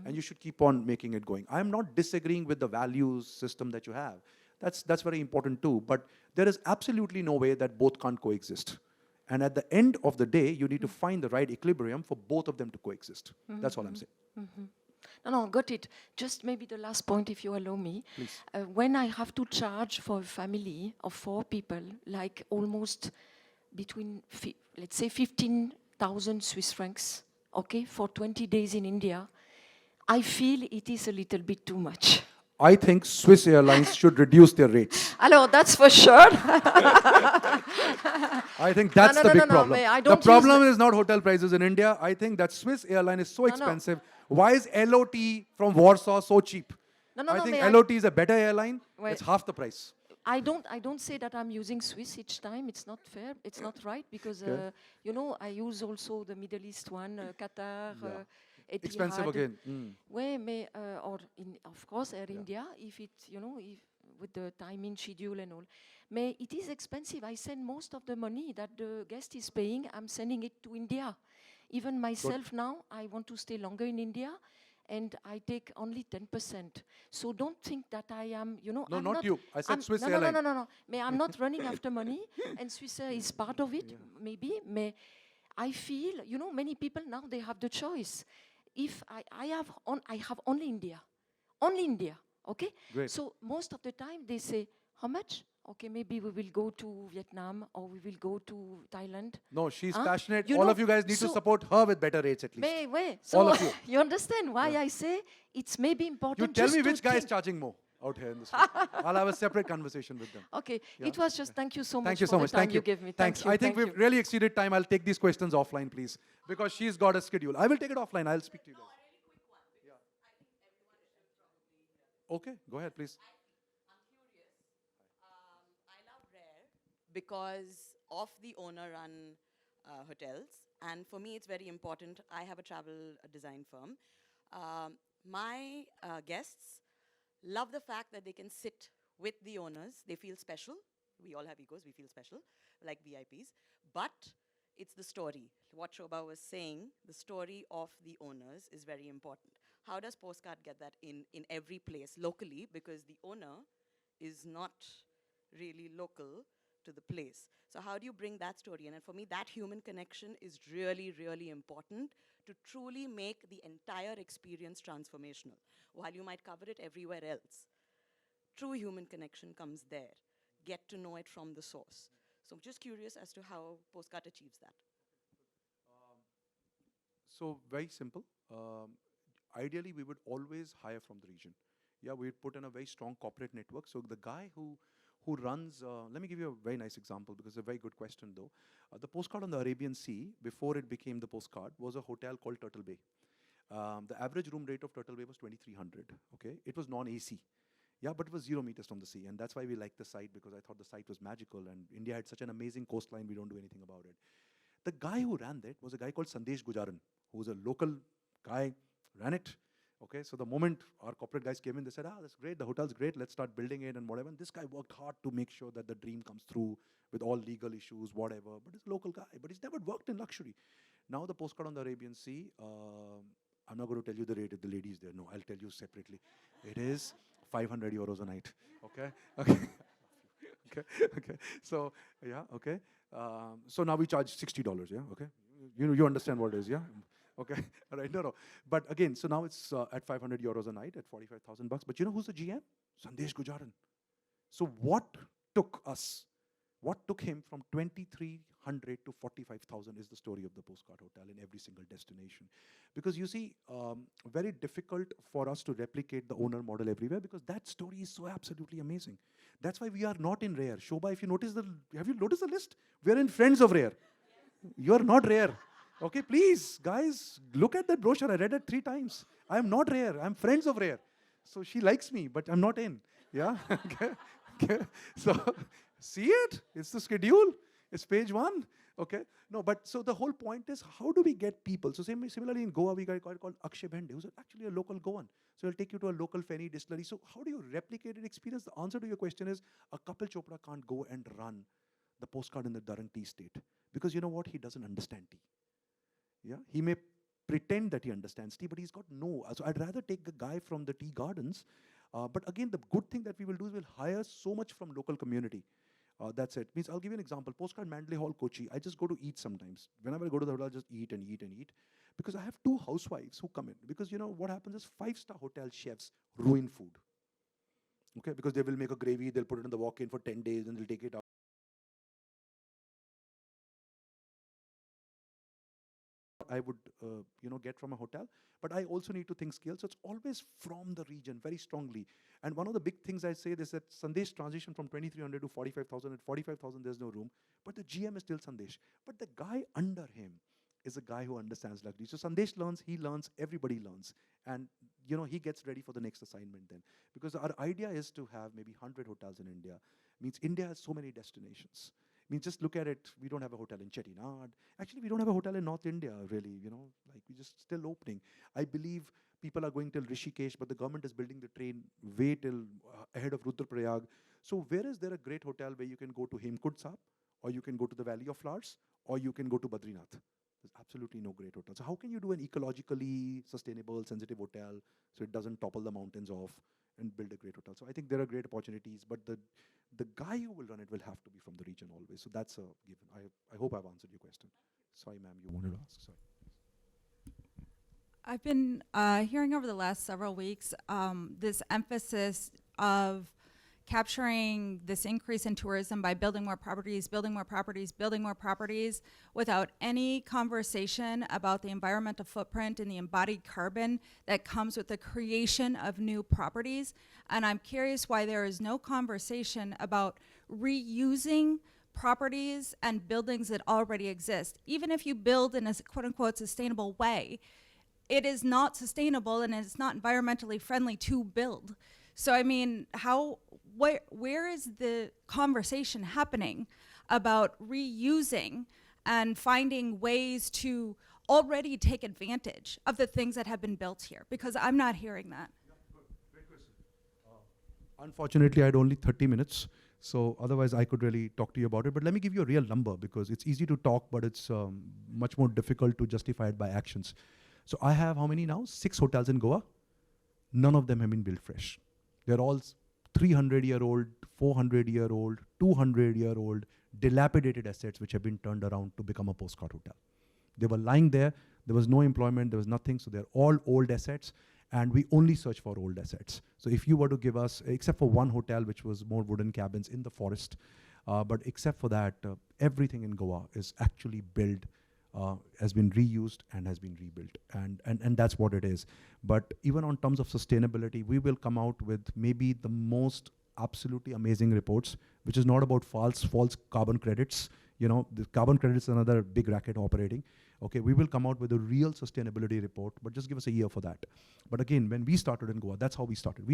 And you should keep on making it going. I'm not disagreeing with the values system that you have. That's very important too. But there is absolutely no way that both can't coexist. And at the end of the day, you need to find the right equilibrium for both of them to coexist. That's all I'm saying. No, got it. Just maybe the last point, if you allow me. Please. When I have to charge for a family of 4 people, like almost between, let's say, 15,000 Swiss francs, okay, for 20 days in India, I feel it is a little bit too much. I think Swiss Airlines should reduce their rates. Alors, that's for sure. I think that's No, the no, big no, no, problem. may I The don't problem use is not hotel prices in India. I think that Swiss airline is so no. expensive. Why is LOT from Warsaw so cheap? No, I no, think may I- LOT is a better airline. Wait. It's half the price. I don't say that I'm using Swiss each time. It's not fair. It's not right because Okay. you know, I use also the Middle East one, Qatar, Yeah. Etihad. Expensive again. Ouais, mais or of course Air India, if it, you know, if with the timing schedule and all. But it is expensive. I send most of the money that the guest is paying, I'm sending it to India. Even myself now, I want to stay longer in India, and I take only 10%. So don't think that I am, you know. No, I'm not you. I said Swiss no, airline. No. But I'm not running after money, and Swissair is part of it, maybe. But I feel, you know, many people now, they have the choice. If I have only India, okay? Great. So most of the time they say, how much? Okay, maybe we will go to Vietnam or we will go to Thailand. No, she's Huh? passionate. You All know, of you guys need to so- support her with better rates at least. Wait. All So of you. you understand why I say it's maybe You important tell just me to which guy is think. charging more out here in this room. I'll have a separate conversation with them. Okay, Yeah. it was just thank you so much Thank you for so the much. time Thank you. you gave me. Thanks. Thank you. I think thank we've you. really exceeded time. I'll take these questions offline, please, because she's got a schedule. I will take it offline. I'll speak to you guys. Okay, go ahead, please. I'm curious. I love Rare because of the owner-run hotels, and for me, it's very important. I have a travel design firm. My guests love the fact that they can sit with the owners. They feel special. We all have egos. We feel special, like VIPs. But it's the story. What Shobha was saying, the story of the owners is very important. How does Postcard get that in every place locally? Because the owner is not really local to the place. So how do you bring that story in? And for me, that human connection is really, really important to truly make the entire experience transformational. While you might cover it everywhere else, true human connection comes there. Get to know it from the source. So I'm just curious as to how Postcard achieves that. So very simple. Ideally, we would always hire from the region. Yeah, we'd put in a very strong corporate network. So the guy who runs, let me give you a very nice example because it's a very good question though. The postcard on the Arabian Sea, before it became the postcard, was a hotel called Turtle Bay. The average room rate of Turtle Bay was 2,300, okay? It was non-AC. Yeah, but it was 0 meters from the sea. And that's why we liked the site, because I thought the site was magical and India had such an amazing coastline, we don't do anything about it. The guy who ran that was a guy called Sandesh Gujaran, who was a local guy, ran it. Okay, so the moment our corporate guys came in, they said, that's great, the hotel's great, let's start building it and whatever. And this guy worked hard to make sure that the dream comes through with all legal issues, whatever. But he's a local guy, but he's never worked in luxury. Now the postcard on the Arabian Sea, I'm not going to tell you the rate if the lady is there. No, I'll tell you separately. It is 500 euros a night. Okay, okay. okay. So, yeah, okay. So now we charge $60, yeah, okay? You understand what it is, yeah? Okay, all right, no. But again, so now it's at 500 euros a night at 45,000 bucks. But you know who's the GM? Sandesh Gujaran. So what took us? What took him from 2,300 to 45,000 is the story of the postcard hotel in every single destination. Because you see, very difficult for us to replicate the owner model everywhere because that story is so absolutely amazing. That's why we are not in Rare. Shobha, if you notice have you noticed the list? We are in Friends of Rare. You are not Rare. Okay, please, guys, look at that brochure. I read it 3 times. I am not Rare. I'm Friends of Rare. So she likes me, but I'm not in. Yeah. Okay. Okay. So see it? It's the schedule. It's page 1. Okay. No, but so the whole point is how do we get people? So similarly in Goa, we got a guy called Akshay Bhende, who's actually a local Goan. So he'll take you to a local Feni distillery. So how do you replicate an experience? The answer to your question is a Kapil Chopra can't go and run the postcard in the Durham tea state. Because you know what? He doesn't understand tea. Yeah, he may pretend that he understands tea, but he's got no. So I'd rather take the guy from the tea gardens. But again, the good thing that we will do is we'll hire so much from local community. That's it. Means I'll give you an example. Postcard Mandalay Hall, Kochi. I just go to eat sometimes. Whenever I go to the hotel, I just eat and eat and eat. Because I have 2 housewives who come in. Because you know what happens is 5-star hotel chefs ruin food. Okay, because they will make a gravy, they'll put it in the walk-in for 10 days, and they'll take it out. I would, get from a hotel, but I also need to think scale. So it's always from the region, very strongly. And one of the big things I say is that Sandesh transition from 2,300 to 45,000. At 45,000, there's no room, but the GM is still Sandesh. But the guy under him is a guy who understands luxury. So Sandesh learns, he learns, everybody learns. And, he gets ready for the next assignment then. Because our idea is to have maybe 100 hotels in India. Means India has so many destinations. I mean, just look at it. We don't have a hotel in Chettinad. Actually, we don't have a hotel in North India, really. Like we're just still opening. I believe people are going till Rishikesh, but the government is building the train way till ahead of Rudraprayag. So where is there a great hotel where you can go to Hemkund Sahib, or you can go to the Valley of Flowers, or you can go to Badrinath? There's absolutely no great hotel. So how can you do an ecologically sustainable, sensitive hotel so it doesn't topple the mountains off and build a great hotel? So I think there are great opportunities, but the guy who will run it will have to be from the region always. So that's a given. I hope I've answered your question. Sorry, ma'am, you wanted to ask. Sorry. I've been hearing over the last several weeks this emphasis of capturing this increase in tourism by building more properties, building more properties, building more properties, without any conversation about the environmental footprint and the embodied carbon that comes with the creation of new properties. And I'm curious why there is no conversation about reusing properties and buildings that already exist. Even if you build in a quote-unquote sustainable way, it is not sustainable and it's not environmentally friendly to build. So I mean, where is the conversation happening about reusing and finding ways to already take advantage of the things that have been built here? Because I'm not hearing that. Yeah, great question. Unfortunately, I had only 30 minutes, so otherwise I could really talk to you about it. But let me give you a real number, because it's easy to talk, but it's much more difficult to justify it by actions. So I have how many now? 6 hotels in Goa. None of them have been built fresh. They're all 300-year-old, 400-year-old, 200-year-old, dilapidated assets which have been turned around to become a postcard hotel. They were lying there. There was no employment. There was nothing. So they're all old assets. And we only search for old assets. So if you were to give us, except for one hotel, which was more wooden cabins in the forest, but except for that, everything in Goa is actually built, has been reused and has been rebuilt. And that's what it is. But even on terms of sustainability, we will come out with maybe the most absolutely amazing reports, which is not about false carbon credits. The carbon credits is another big racket operating. Okay, we will come out with a real sustainability report, but just give us a year for that. But again, when we started in Goa, that's how we started.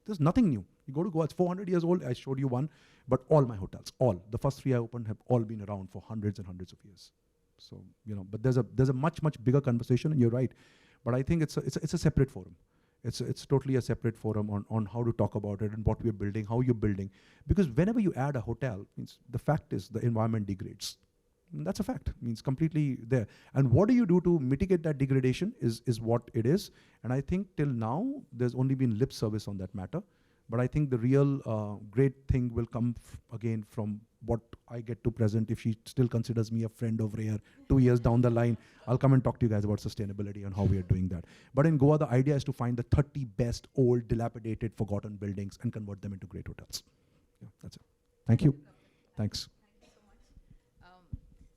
There's nothing new. You go to Goa, it's 400 years old. I showed you one, but all my hotels, the first 3 I opened have all been around for hundreds and hundreds of years. So, but there's a much bigger conversation, and you're right. But I think it's a separate forum. It's totally a separate forum on how to talk about it and what we're building, how you're building. Because whenever you add a hotel, means the fact is the environment degrades. And that's a fact, means completely there. And what do you do to mitigate that degradation is what it is. And I think till now, there's only been lip service on that matter. But I think the real great thing will come again from what I get to present. If she still considers me a friend of Rare 2 years down the line, I'll come and talk to you guys about sustainability and how we are doing that. But in Goa, the idea is to find the 30 best old, dilapidated, forgotten buildings and convert them into great hotels. Yeah, that's it. Thank you. Thanks.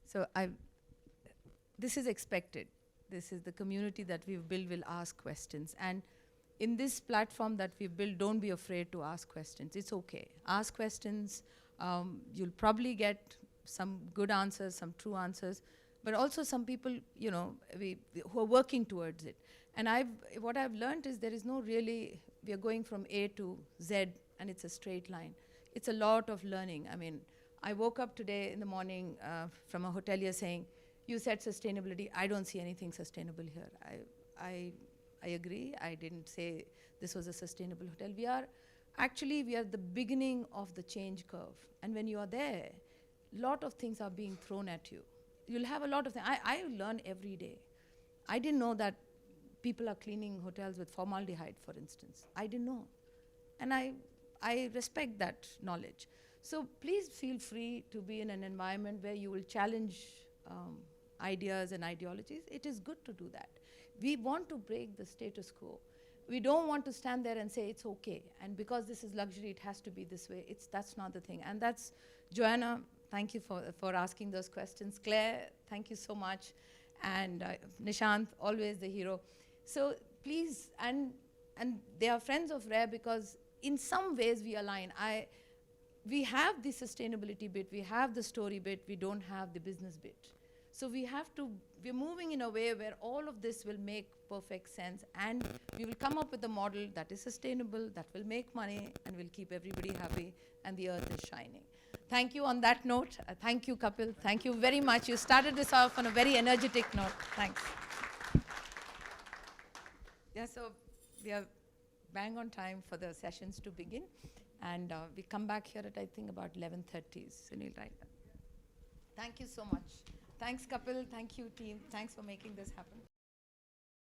So this is expected. This is the community that we've built will ask questions. And in this platform that we've built, don't be afraid to ask questions. It's okay. Ask questions. You'll probably get some good answers, some true answers, but also some people, you know, who are working towards it. And what I've learned is there is no really, we are going from A to Z and it's a straight line. It's a lot of learning. I mean, I woke up today in the morning from a hotelier saying, you said sustainability, I don't see anything sustainable here. I agree, I didn't say this was a sustainable hotel. We are the beginning of the change curve. And when you are there, a lot of things are being thrown at you. You'll have a lot of things. I learn every day. I didn't know that people are cleaning hotels with formaldehyde, for instance. I didn't know. And I respect that knowledge. So please feel free to be in an environment where you will challenge ideas and ideologies. It is good to do that. We want to break the status quo. We don't want to stand there and say it's okay, and because this is luxury, it has to be this way. That's not the thing. And that's, Joanna, thank you for asking those questions. Claire, thank you so much. And Nishant, always the hero. So please, and they are friends of Rare because in some ways we align. We have the sustainability bit, we have the story bit, we don't have the business bit. So we're moving in a way where all of this will make perfect sense, and we will come up with a model that is sustainable, that will make money, and will keep everybody happy, and the earth is shining. Thank you on that note. Thank you, Kapil. Thank you very much. You started this off on a very energetic note. Thanks. Yeah, so we are bang on time for the sessions to begin. And we come back here at, I think, about 11:30, Sunil, right? Thank you so much. Thanks, Kapil. Thank you, team. Thanks for making this happen.